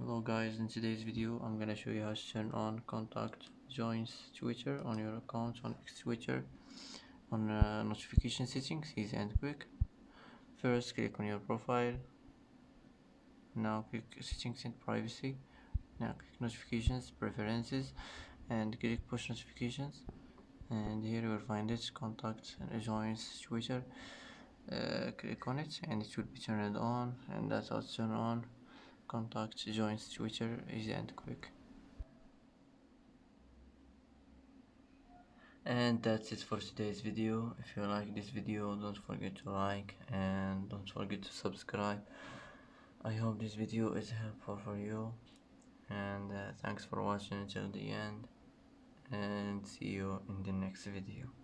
Hello guys, in today's video I'm gonna show you how to turn on contact joins Twitter on your account on Twitter on notification settings, easy and quick. First click on your profile, now click settings and privacy, now click notifications, preferences, and click push notifications, and here you will find it, contact joins Twitter. Click on it and it will be turned on, and that's how to turn on contact joins Twitter, easy and quick. And that's it for today's video. If you like this video, don't forget to like and don't forget to subscribe. I hope this video is helpful for you, and thanks for watching until the end, and see you in the next video.